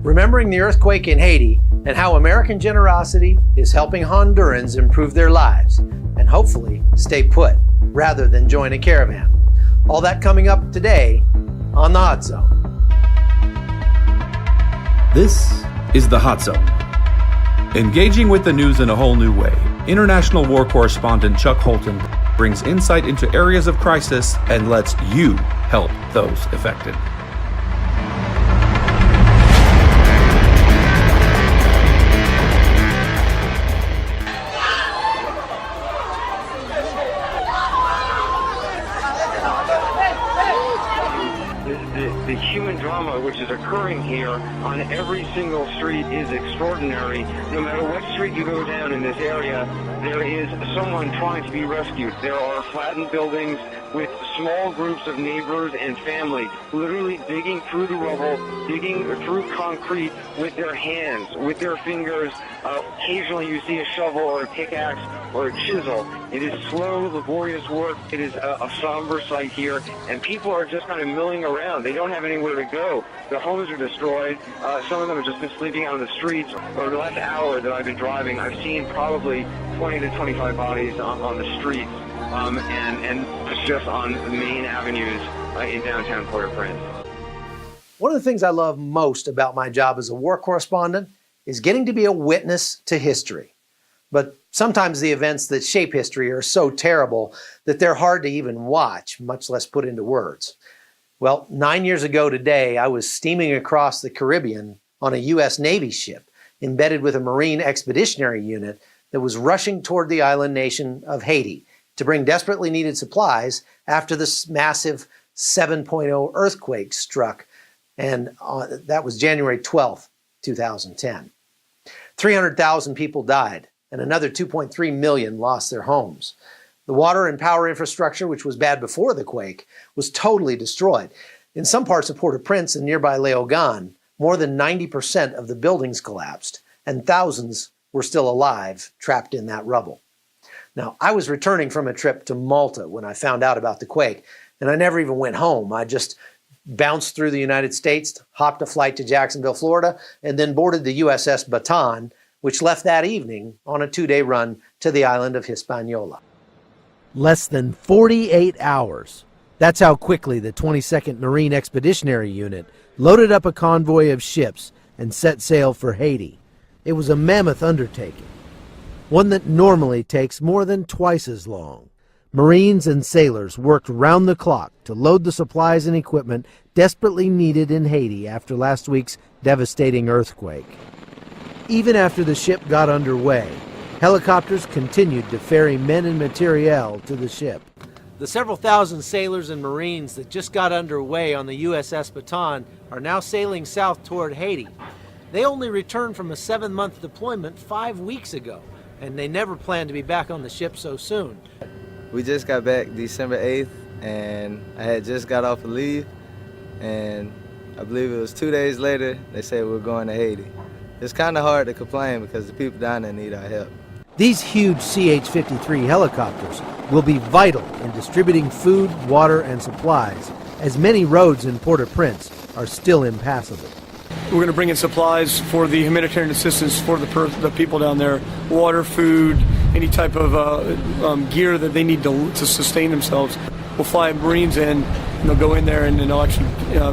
remembering the earthquake in Haiti and how American generosity is helping Hondurans improve their lives and hopefully stay put rather than join a caravan. All that coming up today on The Hot Zone. This is The Hot Zone. Engaging with the news in a whole new way, international war correspondent Chuck Holton brings insight into areas of crisis and lets you help those affected. The human drama which is occurring here on every single street is extraordinary. No matter what street you go down in this area, there is someone trying to be rescued. There are flattened buildings with small groups of neighbors and family literally digging through the rubble, digging through concrete with their hands, with their fingers. Occasionally you see a shovel or a pickaxe or a chisel. It is slow, laborious work. It is a somber sight here, and people are just kind of milling around. They don't have anywhere to go. Their homes are destroyed. Some of them have just been sleeping out on the streets. Over the last hour that I've been driving, I've seen probably 20 to 25 bodies on the streets, and just on the main avenues in downtown Port-au-Prince. One of the things I love most about my job as a war correspondent is getting to be a witness to history. But sometimes the events that shape history are so terrible that they're hard to even watch, much less put into words. Well, 9 years ago today, I was steaming across the Caribbean on a U.S. Navy ship embedded with a Marine Expeditionary Unit that was rushing toward the island nation of Haiti to bring desperately needed supplies after this massive 7.0 earthquake struck, and that was January 12th, 2010. 300,000 people died, and another 2.3 million lost their homes. The water and power infrastructure, which was bad before the quake, was totally destroyed. In some parts of Port-au-Prince and nearby Leogane, more than 90% of the buildings collapsed, and thousands were still alive, trapped in that rubble. Now, I was returning from a trip to Malta when I found out about the quake, and I never even went home. I just bounced through the United States, hopped a flight to Jacksonville, Florida, and then boarded the USS Baton, which left that evening on a 2-day run to the island of Hispaniola. Less than 48 hours. That's how quickly the 22nd Marine Expeditionary Unit loaded up a convoy of ships and set sail for Haiti. It was a mammoth undertaking, one that normally takes more than twice as long. Marines and sailors worked round the clock to load the supplies and equipment desperately needed in Haiti after last week's devastating earthquake. Even after the ship got underway, helicopters continued to ferry men and materiel to the ship. The several thousand sailors and Marines that just got underway on the USS Baton are now sailing south toward Haiti. They only returned from a 7-month deployment 5 weeks ago, and they never planned to be back on the ship so soon. We just got back December 8th, and I had just got off of leave, and I believe it was 2 days later, they said we were going to Haiti. It's kind of hard to complain because the people down there need our help. These huge CH-53 helicopters will be vital in distributing food, water, and supplies, as many roads in Port-au-Prince are still impassable. We're going to bring in supplies for the humanitarian assistance for the people down there, water, food, any type of gear that they need to sustain themselves. We'll fly Marines in, and they'll go in there and they'll actually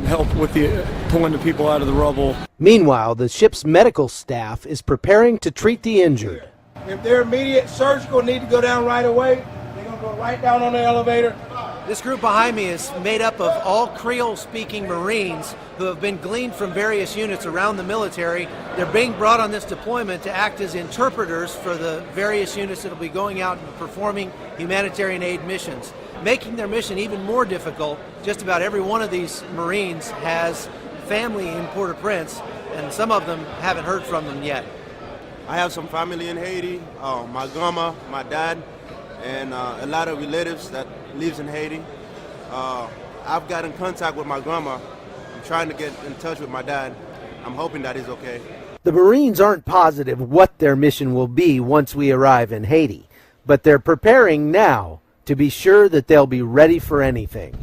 help with pulling the people out of the rubble. Meanwhile, the ship's medical staff is preparing to treat the injured. If they're immediate surgical need to go down right away, they're going to go right down on the elevator. This group behind me is made up of all Creole-speaking Marines who have been gleaned from various units around the military. They're being brought on this deployment to act as interpreters for the various units that will be going out and performing humanitarian aid missions, making their mission even more difficult. Just about every one of these Marines has family in Port-au-Prince, and some of them haven't heard from them yet. I have some family in Haiti, my grandma, my dad, and a lot of relatives that lives in Haiti. I've got in contact with my grandma. I'm trying to get in touch with my dad. I'm hoping that he's okay. The Marines aren't positive what their mission will be once we arrive in Haiti, but they're preparing now to be sure that they'll be ready for anything.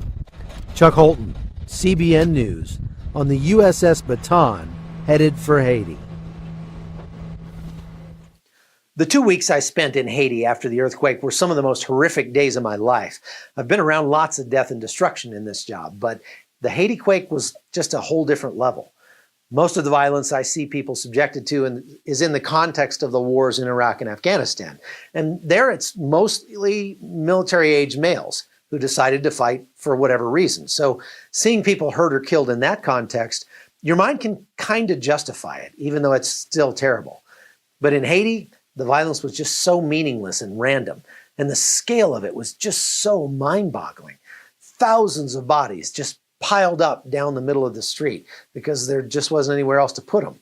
Chuck Holton, CBN News, on the USS Baton headed for Haiti. The 2 weeks I spent in Haiti after the earthquake were some of the most horrific days of my life. I've been around lots of death and destruction in this job, but the Haiti quake was just a whole different level. Most of the violence I see people subjected to is in the context of the wars in Iraq and Afghanistan. And there it's mostly military-aged males who decided to fight for whatever reason. So seeing people hurt or killed in that context, your mind can kind of justify it, even though it's still terrible. But in Haiti, the violence was just so meaningless and random, and the scale of it was just so mind-boggling. Thousands of bodies just piled up down the middle of the street because there just wasn't anywhere else to put them.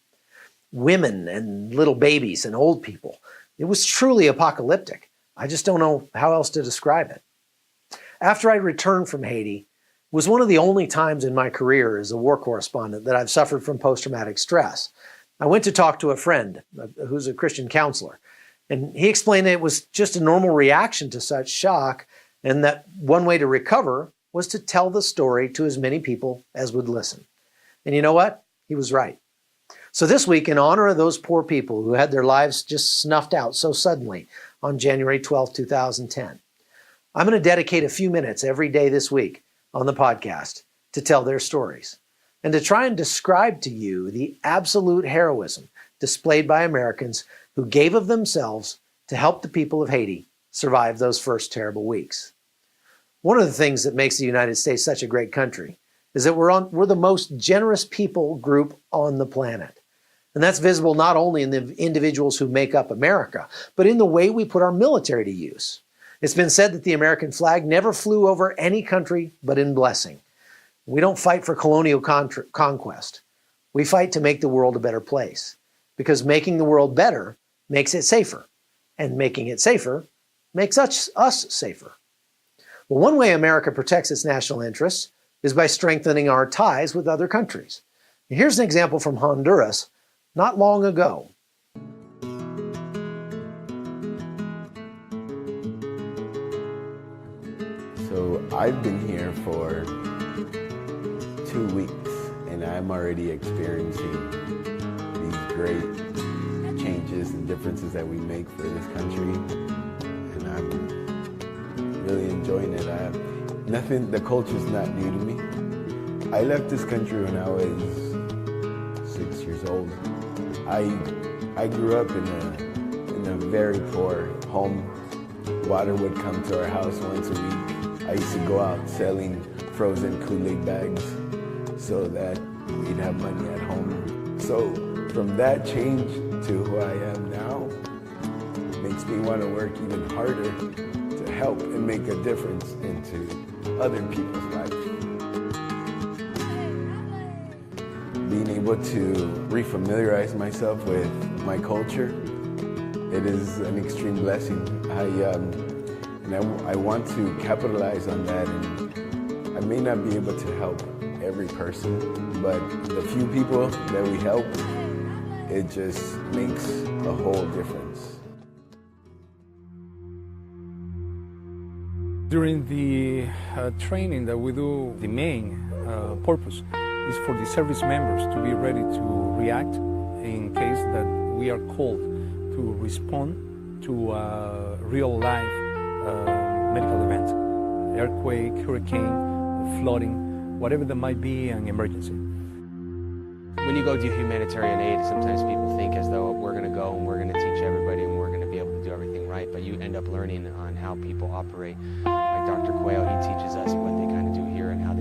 Women and little babies and old people. It was truly apocalyptic. I just don't know how else to describe it. After I returned from Haiti, it was one of the only times in my career as a war correspondent that I've suffered from post-traumatic stress. I went to talk to a friend who's a Christian counselor, and he explained that it was just a normal reaction to such shock, and that one way to recover was to tell the story to as many people as would listen. And you know what? He was right. So this week, in honor of those poor people who had their lives just snuffed out so suddenly on January 12, 2010, I'm going to dedicate a few minutes every day this week on the podcast to tell their stories and to try and describe to you the absolute heroism displayed by Americans who gave of themselves to help the people of Haiti survive those first terrible weeks. One of the things that makes the United States such a great country is that we're the most generous people group on the planet. And that's visible not only in the individuals who make up America, but in the way we put our military to use. It's been said that the American flag never flew over any country but in blessing. We don't fight for colonial conquest. We fight to make the world a better place, because making the world better makes it safer, and making it safer makes us safer. Well, one way America protects its national interests is by strengthening our ties with other countries. Here's an example from Honduras not long ago. So I've been here for 2 weeks, and I'm already experiencing these great changes and differences that we make for this country, and I'm really enjoying it. The culture's not new to me. I left this country when I was 6 years old. I grew up in a very poor home. Water would come to our house once a week. I used to go out selling frozen Kool-Aid bags so that we'd have money at home. So from that change to who I am now, makes me want to work even harder to help and make a difference into other people's lives. Being able to refamiliarize myself with my culture, it is an extreme blessing. I want to capitalize on that, and I may not be able to help every person, but the few people that we help, it just makes a whole difference. During the training that we do, the main purpose is for the service members to be ready to react in case that we are called to respond to a real-life medical event, earthquake, hurricane, flooding, whatever there might be an emergency. When you go do humanitarian aid, sometimes people think as though we're going to go and we're going to teach everybody and we're going to be able to do everything right, but you end up learning on how people operate. Like Dr. Quayle, he teaches us what they kind of do here and how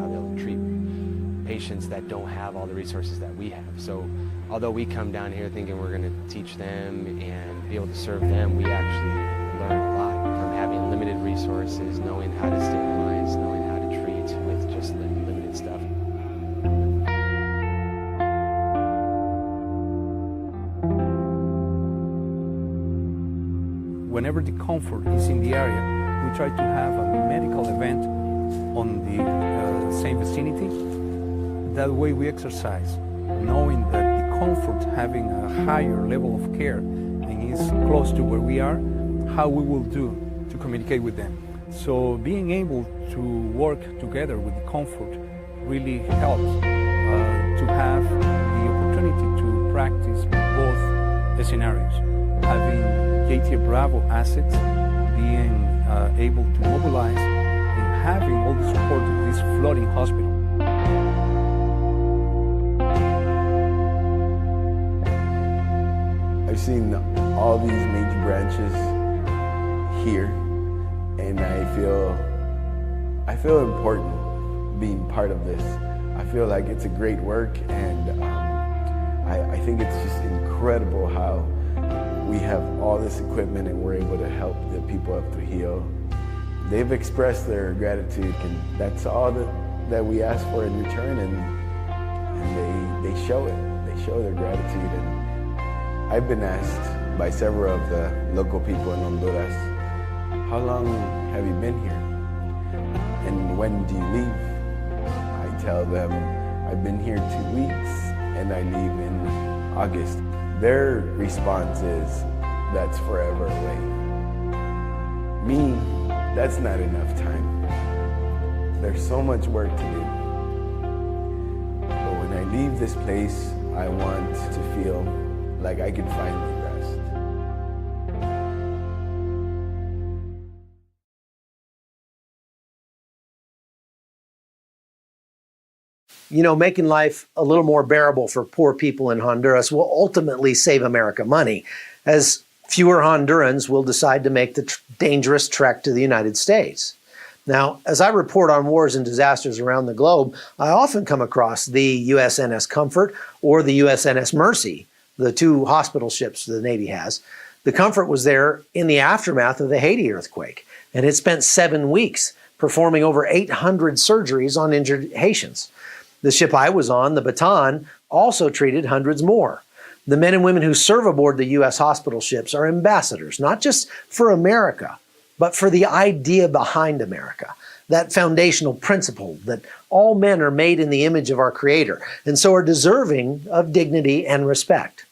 they'll treat patients that don't have all the resources that we have. So although we come down here thinking we're going to teach them and be able to serve them, we actually learn a lot from having limited resources, knowing how to stabilize, knowing how to treat with just limited stuff. Whenever the comfort is in the area, we try to have a medical event on the same vicinity. That way we exercise, knowing that the comfort having a higher level of care and is close to where we are, how we will do to communicate with them. So being able to work together with the comfort really helps to have the scenarios. Having JT Bravo assets, being able to mobilize, and having all the support of this floating hospital. I've seen all these major branches here, and I feel important being part of this. I feel like it's a great work, and I think it's just incredible how we have all this equipment and we're able to help the people of Trujillo. They've expressed their gratitude, and that's all that we ask for in return, and they show it. They show their gratitude. And I've been asked by several of the local people in Honduras, how long have you been here? And when do you leave? I tell them, I've been here 2 weeks and I leave in August. Their response is, that's forever away. Me, that's not enough time. There's so much work to do. But when I leave this place, I want to feel like I can finally rest. You know, making life a little more bearable for poor people in Honduras will ultimately save America money, as fewer Hondurans will decide to make the dangerous trek to the United States. Now, as I report on wars and disasters around the globe, I often come across the USNS Comfort or the USNS Mercy, the two hospital ships the Navy has. The Comfort was there in the aftermath of the Haiti earthquake, and it spent 7 weeks performing over 800 surgeries on injured Haitians. The ship I was on, the Baton, also treated hundreds more. The men and women who serve aboard the U.S. hospital ships are ambassadors, not just for America, but for the idea behind America, that foundational principle that all men are made in the image of our Creator, and so are deserving of dignity and respect.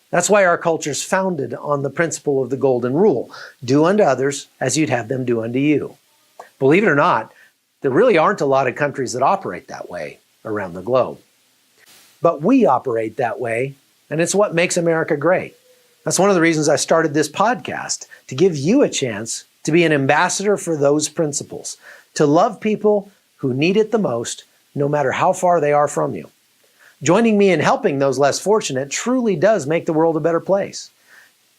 That's why our culture is founded on the principle of the Golden Rule: do unto others as you'd have them do unto you. Believe it or not, there really aren't a lot of countries that operate that way around the globe. But we operate that way, and it's what makes America great. That's one of the reasons I started this podcast, to give you a chance to be an ambassador for those principles, to love people who need it the most, no matter how far they are from you. Joining me in helping those less fortunate truly does make the world a better place.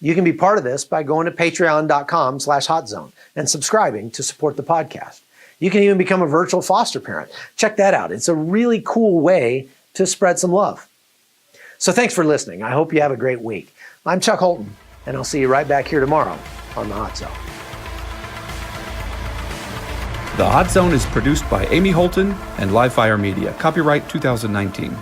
You can be part of this by going to patreon.com/hotzone and subscribing to support the podcast. You can even become a virtual foster parent. Check that out. It's a really cool way to spread some love. So thanks for listening. I hope you have a great week. I'm Chuck Holton, and I'll see you right back here tomorrow on The Hot Zone. The Hot Zone is produced by Amy Holton and Livefire Media. Copyright 2019.